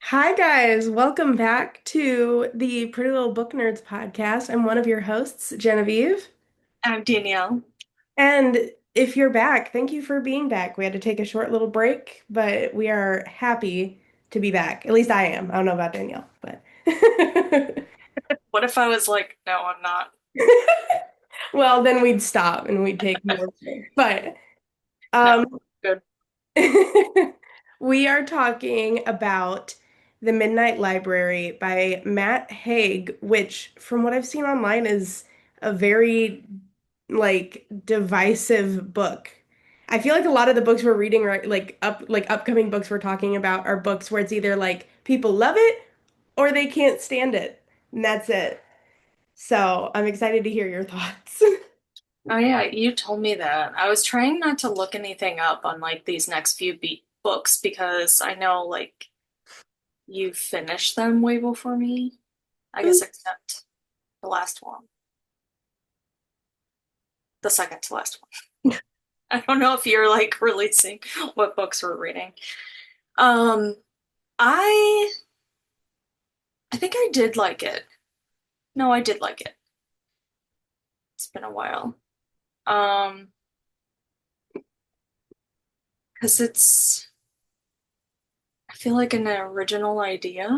Hi, guys. Welcome back to the Pretty Little Book Nerds podcast. I'm one of your hosts, Genevieve. I'm Danielle. And if you're back, thank you for being back. We had to take a short little break, but we are happy to be back. At least I am. I don't know about Danielle, but What if I was like, no, I'm not? well, then we'd stop and we'd take more breaks. But No, um, good. we are talking about The Midnight Library by Matt Haig, which, from what I've seen online, is a very divisive book. I feel like a lot of the books we're reading, right, like upcoming books we're talking about are books where it's either like people love it or they can't stand it. And that's it. So I'm excited to hear your thoughts. Oh yeah, you told me that. I was trying not to look anything up on like these next few be books because I know like you finished them way before me. I guess except the last one, the second to last one. I don't know if you're like releasing what books we're reading. Um, I I think I did like it. No, I did like it. It's been a while. Um, because I feel like an original idea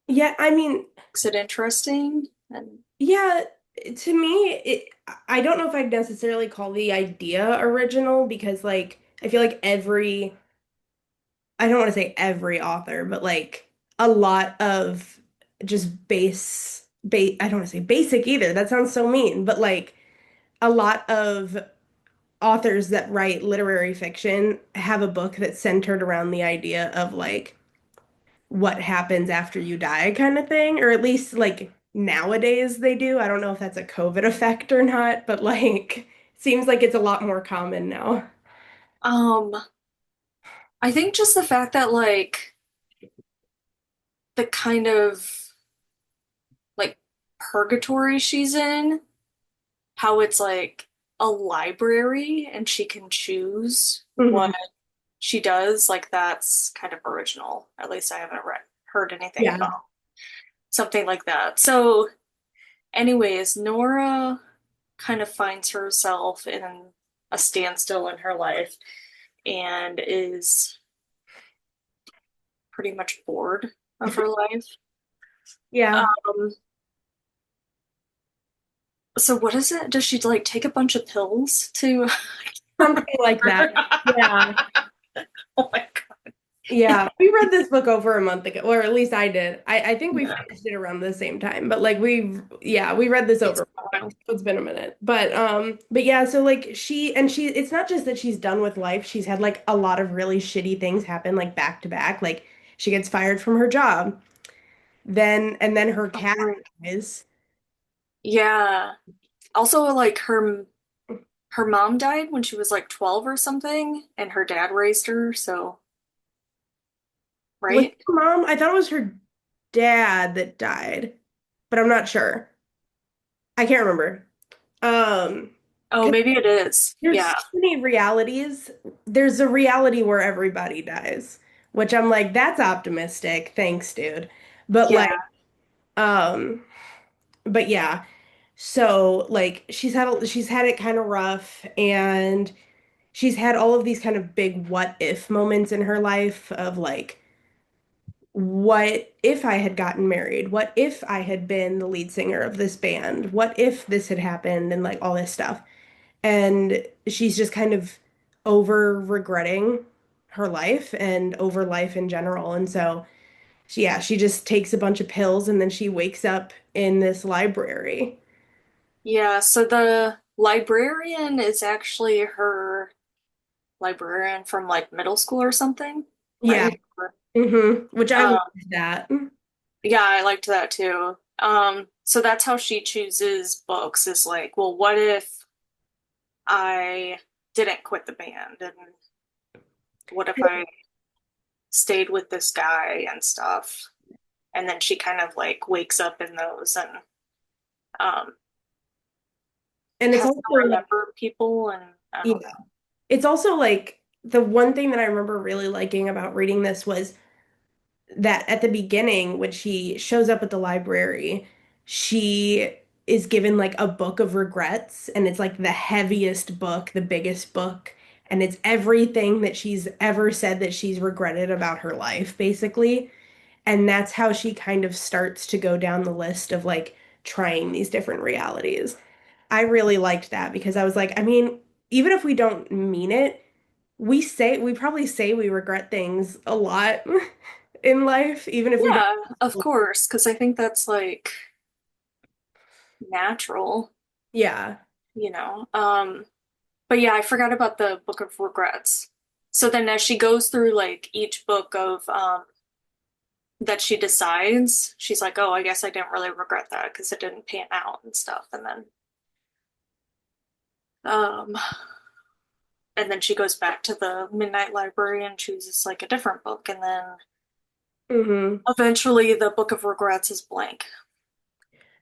Yeah, I mean, makes it interesting. And yeah, to me, I don't know if I'd necessarily call the idea original because like I feel like I don't want to say every author, but like a lot of just I don't want to say basic either. That sounds so mean, but like a lot of authors that write literary fiction have a book that's centered around the idea of like what happens after you die kind of thing, or at least like nowadays they do. I don't know if that's a COVID effect or not, but like seems like it's a lot more common now. um, I think just the fact that like the kind of like purgatory she's in, how it's like a library and she can choose Mhm. what she does, like that's kind of original. At least I haven't heard anything Yeah. about something like that. So, anyways, Nora kind of finds herself in a standstill in her life and is pretty much bored of her life. Yeah. Um, so what is it? Does she like take a bunch of pills to Something like that. Yeah. Oh my Yeah. We read this book over a month ago, or at least I did. I think we God. finished it around the same time, but like yeah, we read this It's over. a while. It's been a minute. But yeah, so like it's not just that she's done with life. She's had like a lot of really shitty things happen like back to back. Like she gets fired from her job. And then her Oh, cat right. dies. Yeah. Also, like her mom died when she was like 12 or something, and her dad raised her, so Was it right? her mom? I thought it was her dad that died, but I'm not sure. I can't remember. Um, Oh, 'Cause maybe it is. there's Yeah. so many realities. There's a reality where everybody dies, which I'm like, that's optimistic. Thanks, dude. But Yeah. like, um, but yeah. So like she's had it kind of rough and she's had all of these kind of big what if moments in her life of like what if I had gotten married? What if I had been the lead singer of this band? What if this had happened and like all this stuff? And she's just kind of over regretting her life and over life in general. And so, yeah, she just takes a bunch of pills and then she wakes up in this library. Yeah, so the librarian is actually her librarian from like middle school or something, Yeah. right? Which I Um, love that. yeah, I liked that too. So that's how she chooses books is like, well, what if I didn't quit the band and what if I stayed with this guy and stuff? And then she kind of like wakes up in those and um And it's has also to like, remember people and I yeah, don't know. it's also like the one thing that I remember really liking about reading this was that at the beginning, when she shows up at the library, she is given like a book of regrets, and it's like the heaviest book, the biggest book, and it's everything that she's ever said that she's regretted about her life, basically. And that's how she kind of starts to go down the list of like trying these different realities. I really liked that because I was like, I mean, even if we don't mean it, we probably say we regret things a lot in life, even if we Yeah, of don't. course, because I think that's like natural, Yeah. you know. But yeah, I forgot about the Book of Regrets. So then as she goes through like each book of that she decides, she's like, "Oh, I guess I didn't really regret that because it didn't pan out and stuff." Um and then she goes back to the Midnight Library and chooses like a different book, and then hmm eventually the Book of Regrets is blank.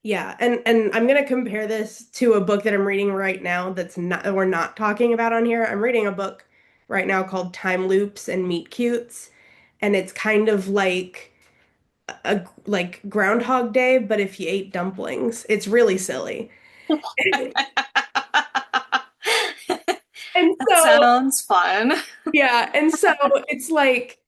Yeah. And I'm gonna compare this to a book that I'm reading right now that's not that we're not talking about on here. I'm reading a book right now called Time Loops and Meet Cutes, and it's kind of like like Groundhog Day, but if you ate dumplings. It's really silly. And That so sounds fun. yeah, and so it's like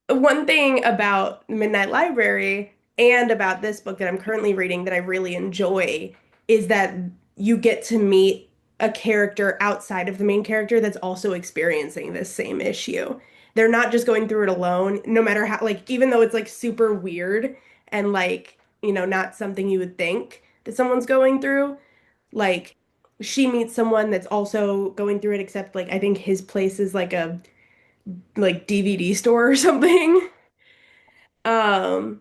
one thing about Midnight Library and about this book that I'm currently reading that I really enjoy is that you get to meet a character outside of the main character that's also experiencing this same issue. They're not just going through it alone, no matter how, like, even though it's like super weird and like, not something you would think that someone's going through, like, she meets someone that's also going through it, except like I think his place is like a DVD store or something. Um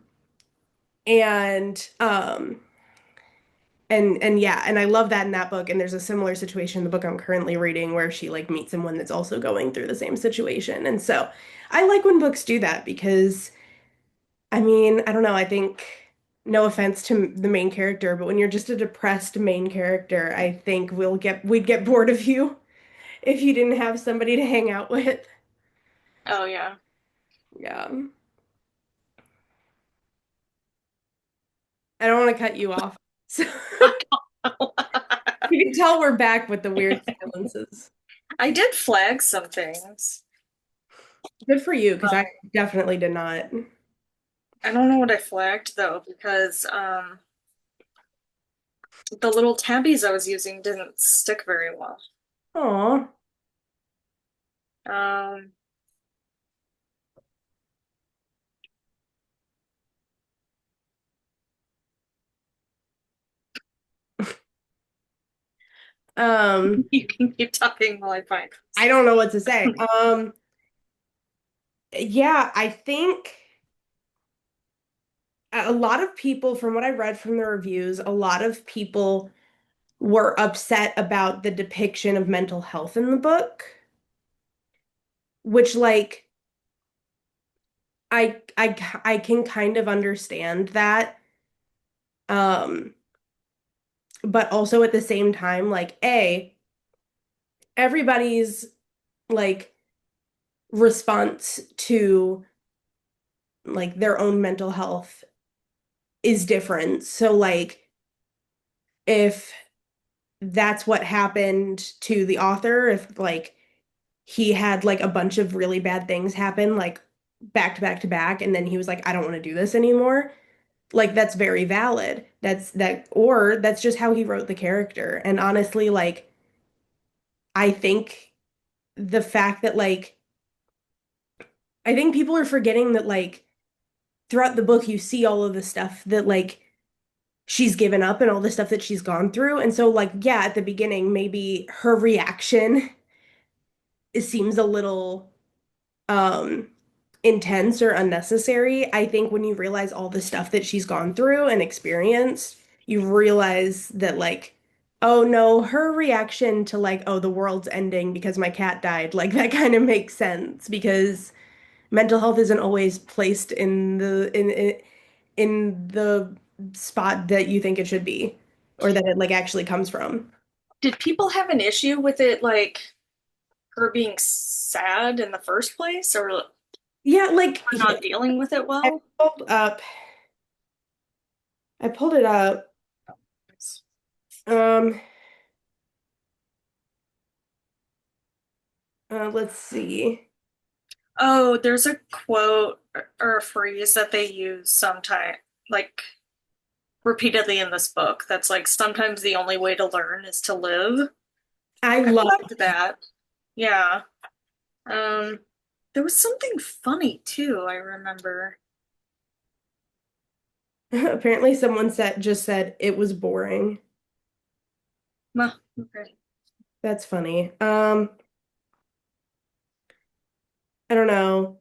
and and yeah, and I love that in that book. And there's a similar situation in the book I'm currently reading where she like meets someone that's also going through the same situation. And so I like when books do that because I mean, I don't know, I think no offense to the main character, but when you're just a depressed main character, I think we'd get bored of you if you didn't have somebody to hang out with. Oh yeah. Yeah. I don't want to cut you off. So you can tell we're back with the weird silences. I did flag some things. Good for you, because I Um, definitely did not. I don't know what I flagged though, because the little tabbies I was using didn't stick very well. Aw. Um, Um, you can keep talking while I find I this. don't know what to say. Yeah, I think a lot of people, from what I read from the reviews, a lot of people were upset about the depiction of mental health in the book, which like I can kind of understand that. Um, but also at the same time, like everybody's like response to like their own mental health is different. So like if that's what happened to the author, if like he had like a bunch of really bad things happen like back to back to back and then he was like I don't want to do this anymore, like that's very valid. Or that's just how he wrote the character. And honestly, like I think the fact that like I think people are forgetting that like throughout the book you see all of the stuff that like she's given up and all the stuff that she's gone through. And so like yeah, at the beginning maybe her reaction it seems a little um intense or unnecessary. I think when you realize all the stuff that she's gone through and experienced, you realize that like oh no, her reaction to like oh the world's ending because my cat died, like that kind of makes sense because mental health isn't always placed in the spot that you think it should be or that it like actually comes from. Did people have an issue with it, like her being sad in the first place, or Yeah, like We're here, not dealing with it I well. pulled up, I pulled it up. Um, let's see. Oh, there's a quote or a phrase that they use sometime, like repeatedly in this book that's like sometimes the only way to learn is to live. I I love liked that. Yeah. Um, there was something funny too, I remember. apparently someone said just said it was boring. Okay. That's funny. I don't know.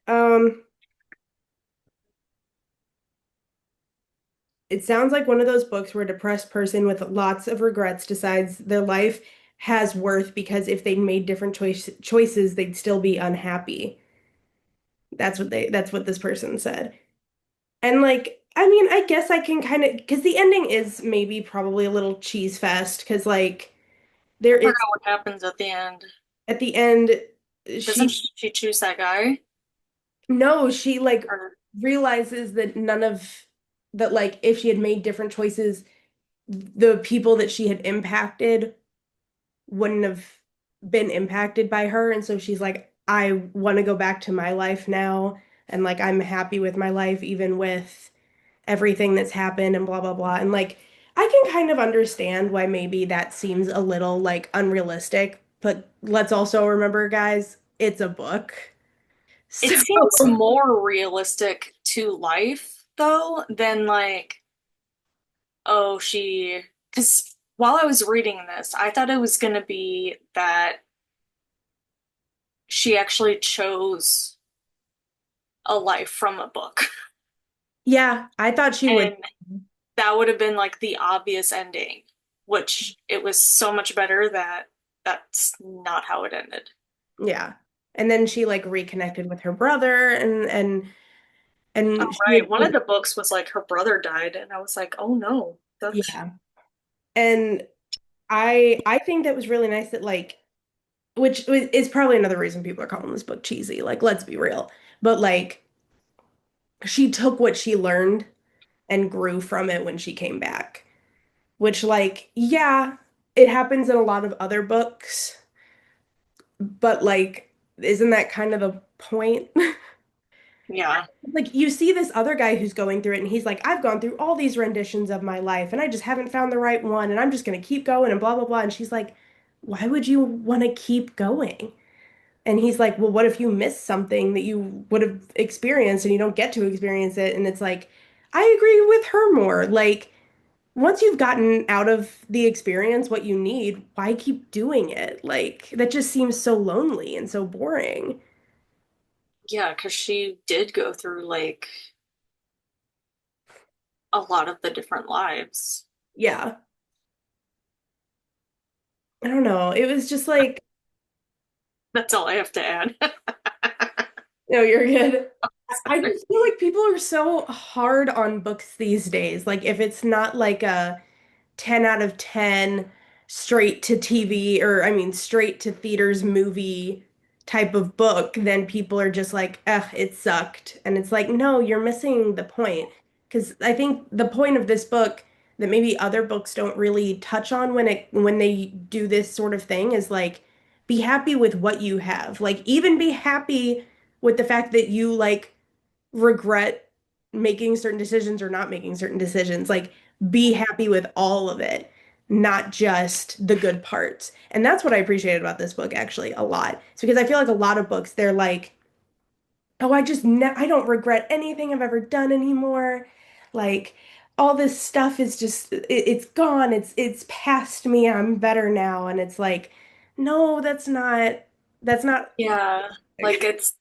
Um, it sounds like one of those books where a depressed person with lots of regrets decides their life has worth because if they'd made different choices, they'd still be unhappy. That's what this person said. And like, I mean, I guess I can kind of, because the ending is maybe probably a little cheese fest, because like there I is forgot what happens at the end. at the end, Doesn't she she choose that guy? no, she like Or realizes that none of that like if she had made different choices, the people that she had impacted wouldn't have been impacted by her. And so she's like, I want to go back to my life now. And like, I'm happy with my life, even with everything that's happened and blah, blah, blah. And like, I can kind of understand why maybe that seems a little like unrealistic. But let's also remember, guys, it's a book. it So, seems more realistic to life though than like, oh, because while I was reading this, I thought it was going to be that she actually chose a life from a book. yeah, I thought she would. And that would have been like the obvious ending, which it was so much better that that's not how it ended. Yeah. And then she like reconnected with her brother Oh, and she had right. One of like the books was like her brother died, and I was like, oh no, that's yeah. And I think that was really nice that like which is probably another reason people are calling this book cheesy. Like let's be real. But like she took what she learned and grew from it when she came back. Which like yeah, it happens in a lot of other books, but like isn't that kind of the point? yeah. Like you see this other guy who's going through it and he's like, I've gone through all these renditions of my life and I just haven't found the right one and I'm just gonna keep going and blah blah blah. And she's like, why would you want to keep going? And he's like, well, what if you miss something that you would have experienced and you don't get to experience it? And it's like, I agree with her more. Like, once you've gotten out of the experience what you need, why keep doing it? Like, that just seems so lonely and so boring. Yeah, because she did go through like a lot of the different lives. Yeah. I don't know. It was just like, That's all I have to add. no, you're good. I just feel like people are so hard on books these days. Like, if it's not like a 10 out of 10 straight to TV or I mean straight to theaters movie type of book, then people are just like, ugh, it sucked. And it's like, no, you're missing the point. Because I think the point of this book that maybe other books don't really touch on when they do this sort of thing is like be happy with what you have. Like even be happy with the fact that you like regret making certain decisions or not making certain decisions. Like, be happy with all of it, not just the good parts. And that's what I appreciated about this book actually a lot. It's because I feel like a lot of books, they're like, oh, I don't regret anything I've ever done anymore. Like, all this stuff is just it's gone. It's past me. I'm better now. And it's like, no, that's not Yeah, like it's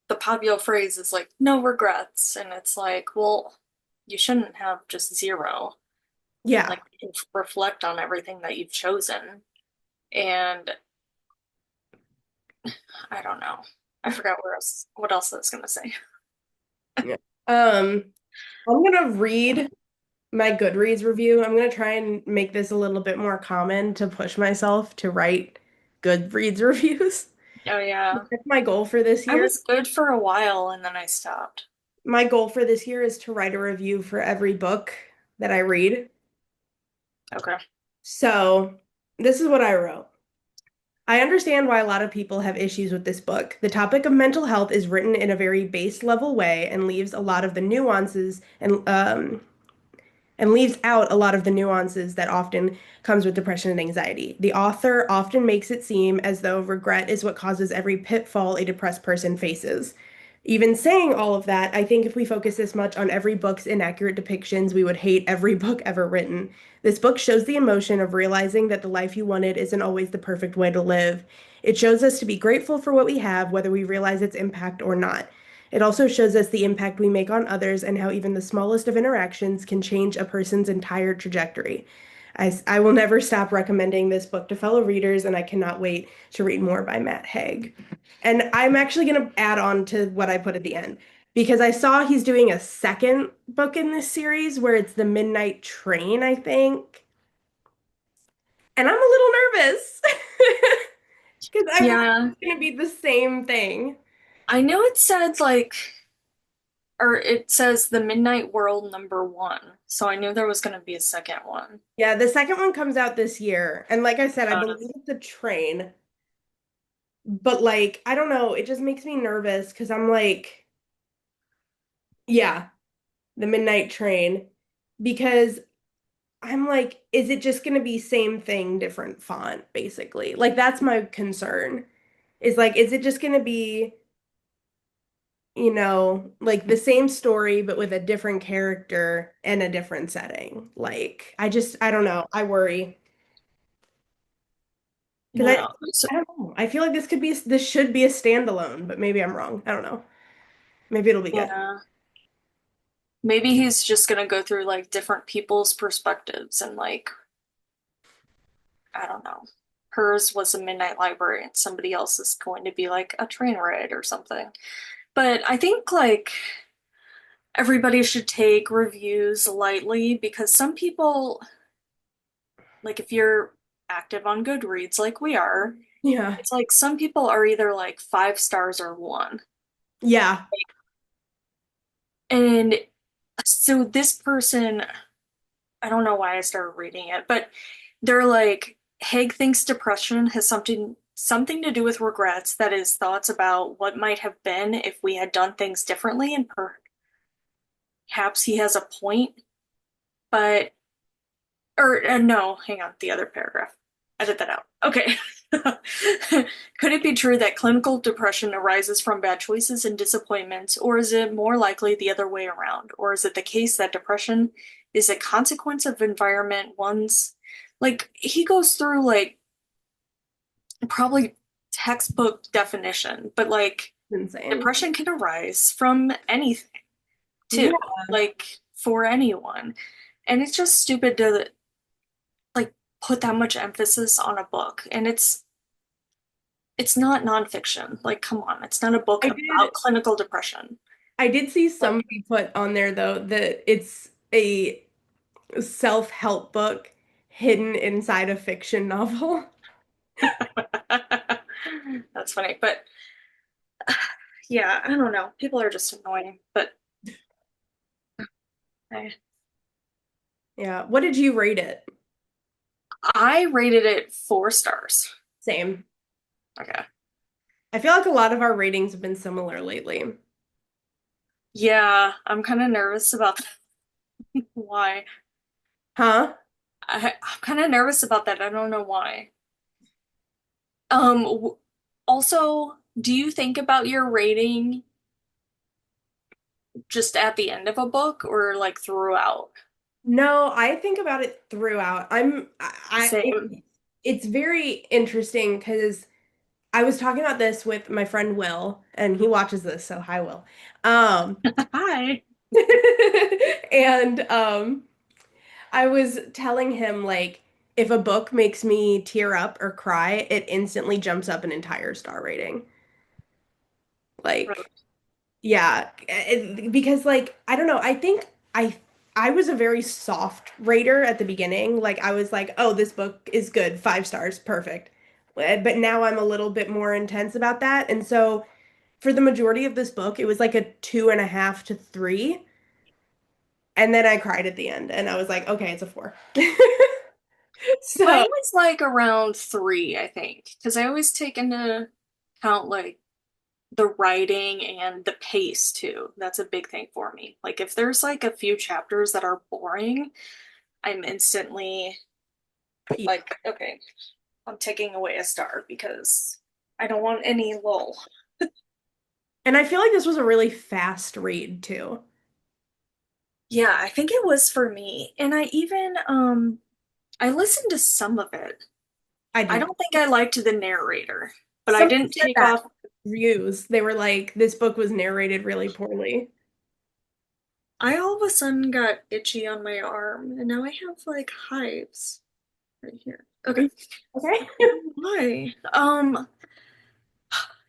the popular phrase is like no regrets, and it's like, well, you shouldn't have just zero. yeah. Like reflect on everything that you've chosen. And I don't know. I forgot what else I was gonna say. Yeah. I'm gonna read my Goodreads review. I'm gonna try and make this a little bit more common to push myself to write Goodreads reviews. Oh yeah. That's my goal for this I year. was good for a while and then I stopped. My goal for this year is to write a review for every book that I read. Okay. So, this is what I wrote. I understand why a lot of people have issues with this book. The topic of mental health is written in a very base level way and leaves a lot of the nuances and leaves out a lot of the nuances that often comes with depression and anxiety. The author often makes it seem as though regret is what causes every pitfall a depressed person faces. Even saying all of that, I think if we focus this much on every book's inaccurate depictions, we would hate every book ever written. This book shows the emotion of realizing that the life you wanted isn't always the perfect way to live. It shows us to be grateful for what we have, whether we realize its impact or not. It also shows us the impact we make on others and how even the smallest of interactions can change a person's entire trajectory. I will never stop recommending this book to fellow readers, and I cannot wait to read more by Matt Haig. And I'm actually going to add on to what I put at the end because I saw he's doing a second book in this series where it's The Midnight Train, I think. And I'm a little nervous because I wonder if Yeah. it's going to be the same thing. I know it said like, or it says the Midnight World #1. So I knew there was going to be a second one. Yeah, the second one comes out this year. And like I said, I Uh, believe it's a train. But like, I don't know, it just makes me nervous because I'm like, yeah, the midnight train. Because I'm like, is it just gonna be same thing, different font, basically? Like that's my concern. Is like, is it just gonna be, like the same story but with a different character and a different setting? Like, I don't know. I worry. Because yeah. So, I don't know. I feel like this should be a standalone, but maybe I'm wrong. I don't know. Maybe it'll be good. yeah. Maybe he's just going to go through like different people's perspectives and like, I don't know. Hers was a midnight library and somebody else is going to be like a train ride or something. But I think like everybody should take reviews lightly because some people, like if you're active on Goodreads like we are, Yeah. it's like some people are either like 5 stars or one. Yeah. And so this person, I don't know why I started reading it, but they're like, Haig thinks depression has something to do with regrets, that is, thoughts about what might have been if we had done things differently, and perhaps he has a point, but or no, hang on, the other paragraph. Edit that out. Okay. Could it be true that clinical depression arises from bad choices and disappointments, or is it more likely the other way around? Or is it the case that depression is a consequence of environment one's like he goes through like probably textbook definition, but like Insane. depression can arise from anything too, Yeah. like for anyone. And it's just stupid to like put that much emphasis on a book. And it's not nonfiction. Like, come on, it's not a book I did about clinical depression. I did see Like, somebody put on there though that it's a self-help book hidden inside a fiction novel. that's funny. But yeah, I don't know. People are just annoying. But I, Yeah. What did you rate it? I rated it 4 stars. Same. Okay. I feel like a lot of our ratings have been similar lately. Yeah, I'm kind of nervous about why. Huh? I'm kind of nervous about that. I don't know why. Also, do you think about your rating just at the end of a book or like throughout? No, I think about it throughout. Same. It's very interesting because I was talking about this with my friend Will, and he watches this, so hi Will. Um, Hi. and I was telling him like if a book makes me tear up or cry, it instantly jumps up an entire star rating. Really? Like, yeah, because like I don't know, I think I I was a very soft rater at the beginning. Like I was like, oh, this book is good, 5 stars, perfect. But now I'm a little bit more intense about that. And so for the majority of this book, it was like a 2.5 to 3. And then I cried at the end and I was like, okay, it's a 4. So Mine was like around three, I think, because I always take into account like the writing and the pace too. That's a big thing for me. Like if there's like a few chapters that are boring, I'm instantly yeah. like, okay, I'm taking away a star because I don't want any lull. And I feel like this was a really fast read too. Yeah, I think it was for me. And I listened to some of it. I I did. don't think I liked the narrator, but I Somebody didn't said take that off. reviews. They were like, this book was narrated really poorly. I all of a sudden got itchy on my arm, and now I have like hives right here. Okay. Okay. Why?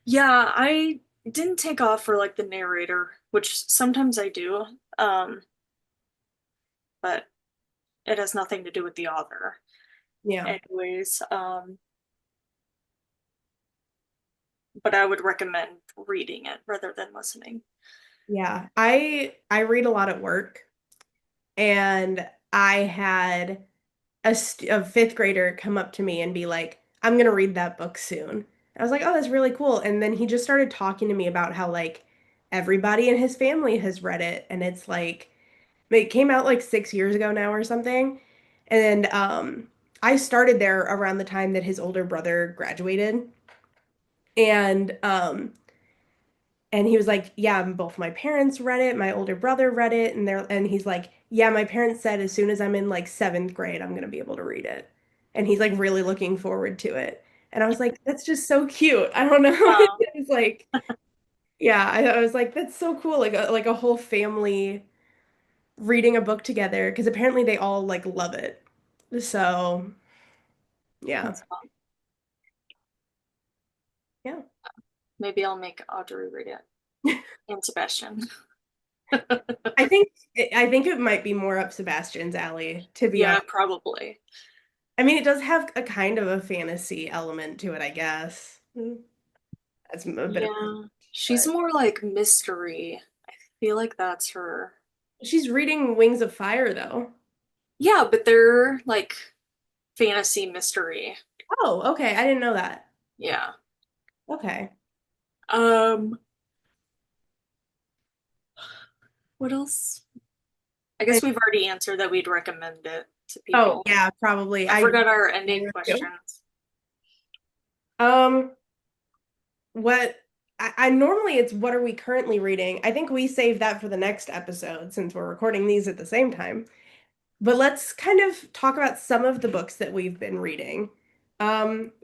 Yeah, I didn't take off for like the narrator, which sometimes I do. Um, but it has nothing to do with the author. Yeah. Anyways, but I would recommend reading it rather than listening. Yeah. I read a lot at work and I had a fifth grader come up to me and be like, I'm gonna read that book soon. I was like, oh, that's really cool. And then he just started talking to me about how like everybody in his family has read it. And it's like it came out like 6 years ago now or something. And I started there around the time that his older brother graduated. And and he was like, yeah, both my parents read it, my older brother read it, and he's like, yeah, my parents said as soon as I'm in like seventh grade, I'm gonna be able to read it. And he's like really looking forward to it. And I was like, that's just so cute. I don't know. Um, It was like, yeah, I was like, that's so cool. Like a whole family reading a book together because apparently they all like love it. So yeah. that's fun. Yeah. Maybe I'll make Audrey read it and Sebastian. I think it might be more up Sebastian's alley, to be Yeah, honest. probably. I mean, it does have a kind of a fantasy element to it, I guess. That's a bit of, Yeah, she's but more like mystery. I feel like that's her. she's reading Wings of Fire though. Yeah, but they're like fantasy mystery. Oh, okay. I didn't know that. Yeah. Okay. Um, what else? I And, guess we've already answered that we'd recommend it to oh, people. yeah, probably. I I forgot our ending questions. um what I normally it's what are we currently reading? I think we saved that for the next episode since we're recording these at the same time. But let's kind of talk about some of the books that we've been reading.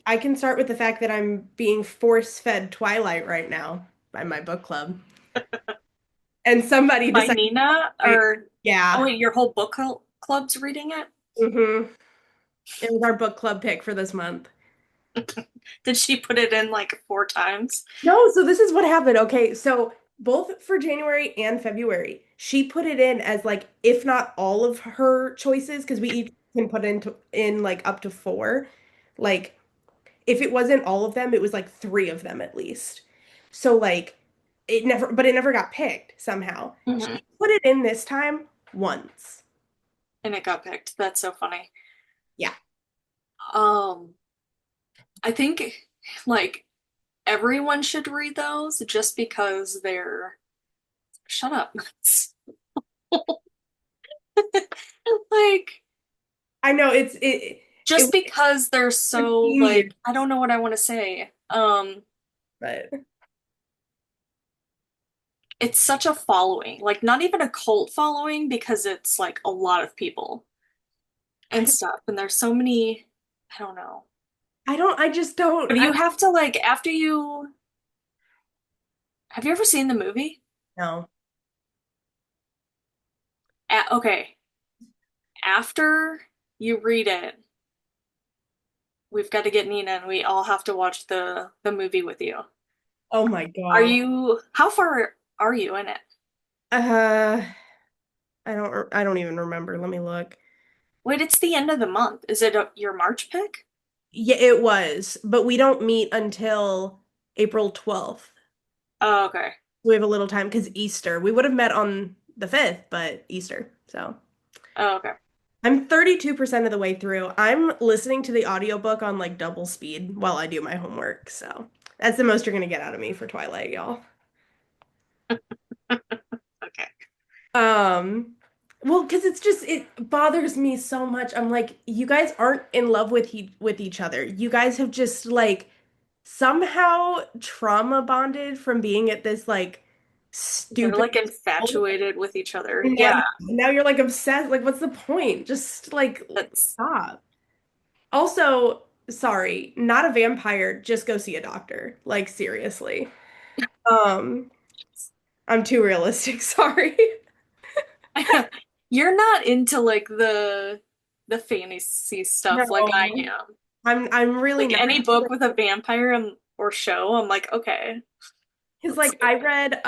I can start with the fact that I'm being force-fed Twilight right now by my book club. And somebody By decided, Nina, or oh yeah, wait, your whole club's reading it? it was our book club pick for this month. Did she put it in like four times? No, so this is what happened. Okay, so both for January and February, she put it in as like, if not all of her choices, because we each can put in like up to four. Like, if it wasn't all of them, it was like three of them at least. So like, it never got picked somehow. She Hmm. put it in this time once. And it got picked. That's so funny. Yeah. Um, I think like everyone should read those just because they're shut up. Like I know it just because they're was so genius, like I don't know what I want to say. but It's such a following. Like not even a cult following because it's like a lot of people I and stuff. And there's so many, I don't know. I just don't But I you have to like after you have you ever seen the movie? don't know. Okay, after you read it, we've got to get Nina and we all have to watch the movie with you. Oh my Are God. you how far are you in it? Uh I don't even remember. Let me look. Wait, it's the end of the month. Is it your March pick? Yeah, it was, but we don't meet until April 12th. Oh, okay. We have a little time because Easter. We would have met on the 5th, but Easter. So Oh, okay. I'm 32% of the way through. I'm listening to the audiobook on like double speed while I do my homework. So that's the most you're gonna get out of me for Twilight, y'all. Okay. Um, well, because it's just it bothers me so much. I'm like, you guys aren't in love with each other. You guys have just like somehow trauma bonded from being at this like They're stupid like school. infatuated with each other. And Yeah, now you're like obsessed. Like, what's the point? Just like that's stop. Also, sorry, not a vampire. Just go see a doctor. Like, seriously. Um, I'm too realistic. Sorry. you're not into like the fantasy stuff like I No, am. I'm really Like not. any book with a vampire or show, I'm like, okay, Because let's like do I it. read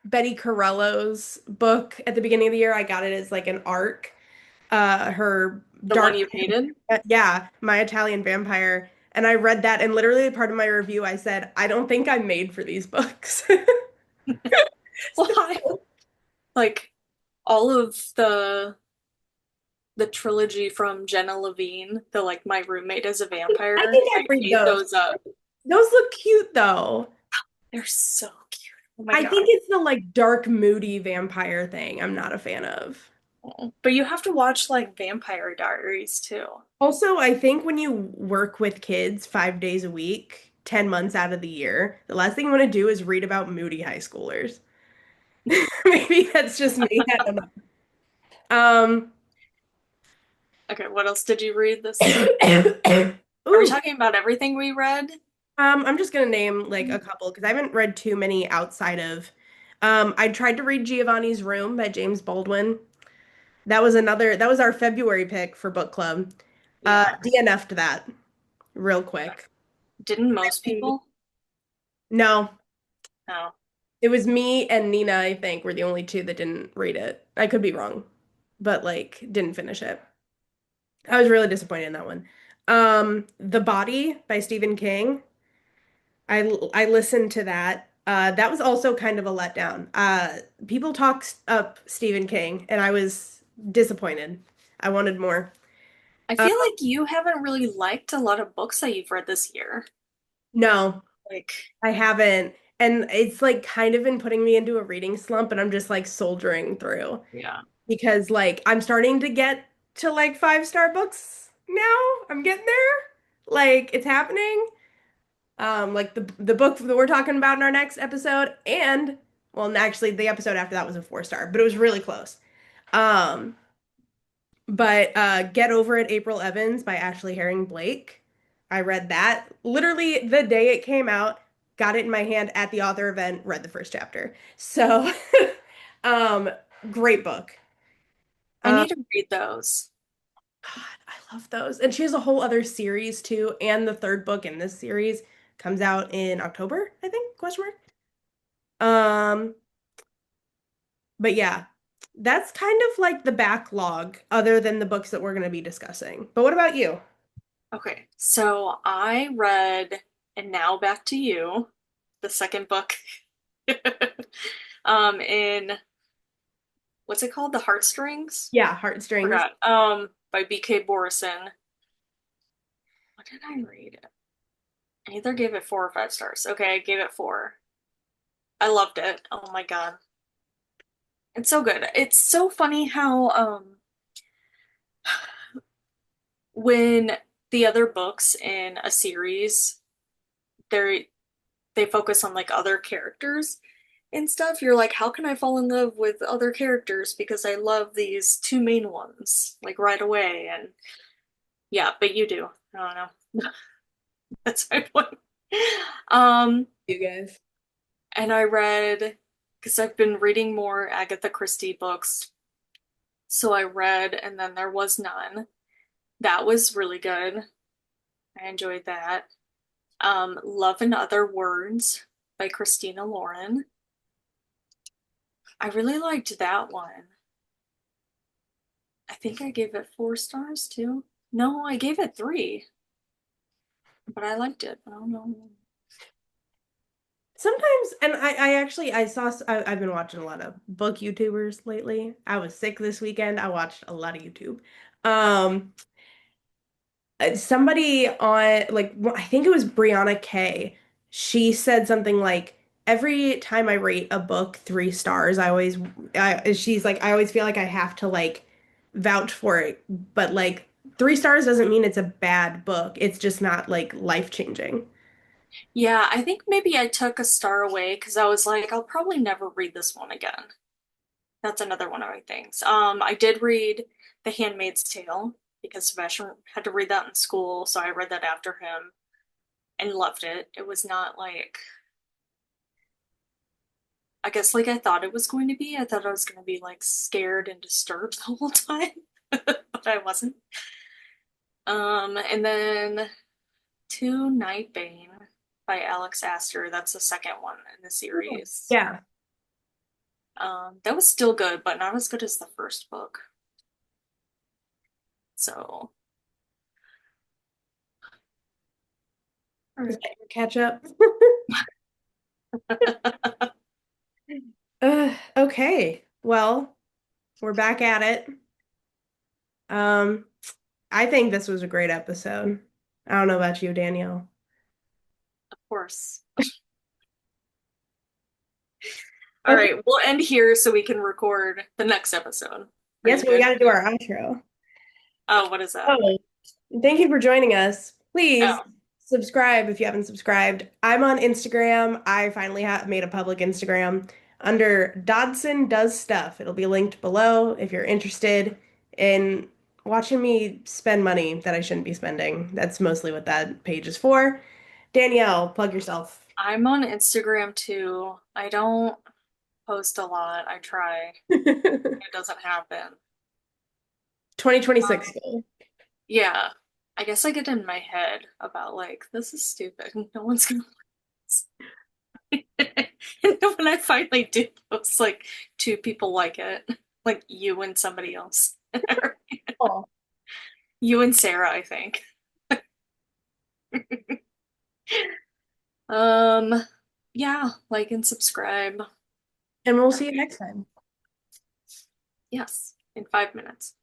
Betty Carello's book at the beginning of the year. I got it as like an arc. Her The one dark you hated? yeah, My Italian Vampire. And I read that and literally part of my review I said, I don't think I'm made for these books. Why? Like all of the trilogy from Jenna Levine, the like My Roommate as a I Vampire, think I I'd read ate those. those up. Those look cute though. They're so cute. Oh my I God. think it's the like dark, moody vampire thing I'm not a fan of. But you have to watch like Vampire Diaries too. Also, I think when you work with kids 5 days a week, 10 months out of the year, the last thing you want to do is read about moody high schoolers. Maybe that's just me. I don't know. Um, Okay, what else did you read this? Are we ooh, talking about everything we read? I'm just gonna name like a couple because I haven't read too many outside of. I tried to read Giovanni's Room by James Baldwin. That was our February pick for book club. Yeah. DNF'd that real quick. Didn't most people? No, No. it was me and Nina, I think, were the only two that didn't read it. I could be wrong, but like didn't finish it. I was really disappointed in that one. The Body by Stephen King. I listened to that. That was also kind of a letdown. People talk up Stephen King, and I was disappointed. I wanted more. I Uh, feel like you haven't really liked a lot of books that you've read this year. no, Like, I haven't. And it's like kind of been putting me into a reading slump, and I'm just like soldiering through yeah. because like I'm starting to get to like 5-star books now. I'm getting there. Like it's happening. Like the book that we're talking about in our next episode, and well, actually, the episode after that was a 4-star, but it was really close. Um, but Get Over It, April Evans by Ashley Herring Blake. I read that literally the day it came out, got it in my hand at the author event, read the first chapter. So, um, great book. I Um, need to read those. God, I love those. And she has a whole other series too, and the third book in this series comes out in October, I think, question mark. Um, but yeah, that's kind of like the backlog other than the books that we're going to be discussing. But what about you? Okay, so I read And Now Back to You, the second book. In what's it called? The Heartstrings? Yeah, Heartstrings. Forgot. By BK Borison. What did I read? I either gave it 4 or 5 stars. Okay, I gave it 4. I loved it. Oh my God. It's so good. It's so funny how when the other books in a series they they focus on like other characters and stuff, you're like, how can I fall in love with other characters because I love these two main ones like right away? And yeah, but you do. I don't know. That's my point. Um, You guys. and I read because I've been reading more Agatha Christie books. So I read And Then There Was None. That was really good. I enjoyed that. Love and Other Words by Christina Lauren. I really liked that one. I think I gave it 4 stars too. No, I gave it 3, but I liked it. I don't know. Sometimes, and I actually I saw I've been watching a lot of book YouTubers lately. I was sick this weekend. I watched a lot of YouTube. Um, somebody on like I think it was Brianna Kay. She said something like every time I rate a book 3 stars, she's like I always feel like I have to like vouch for it, but like 3 stars doesn't mean it's a bad book. It's just not like life-changing. Yeah, I think maybe I took a star away because I was like, I'll probably never read this one again. That's another one of my things. I did read The Handmaid's Tale because Sebastian had to read that in school, so I read that after him and loved it. It was not like, I guess, like I thought it was going to be. I thought I was going to be like scared and disturbed the whole time, but I wasn't. And then Two Nightbane by Alex Astor. That's the second one in the series. Yeah. That was still good, but not as good as the first book. So, Is that your catch up? Okay. Well, we're back at it. Um, I think this was a great episode. I don't know about you, Danielle. of course. All Okay. right, we'll end here so we can record the next episode. Are Yes, you we good? got to do our outro. Oh, what is that? Oh, thank you for joining us. Please Oh, subscribe if you haven't subscribed. I'm on Instagram. I finally have made a public Instagram under Dodson Does Stuff. It'll be linked below if you're interested in watching me spend money that I shouldn't be spending. That's mostly what that page is for. Danielle, plug yourself. I'm on Instagram too. I don't post a lot. I try. It doesn't happen. 2026 Um, goal. yeah. I guess I get in my head about like, this is stupid. No one's gonna like this. And then when I finally do post, like 2 people like it. Like you and somebody else. Oh. You and Sarah, I think. Um, yeah, like and subscribe. And we'll see you next time. Yes, in 5 minutes.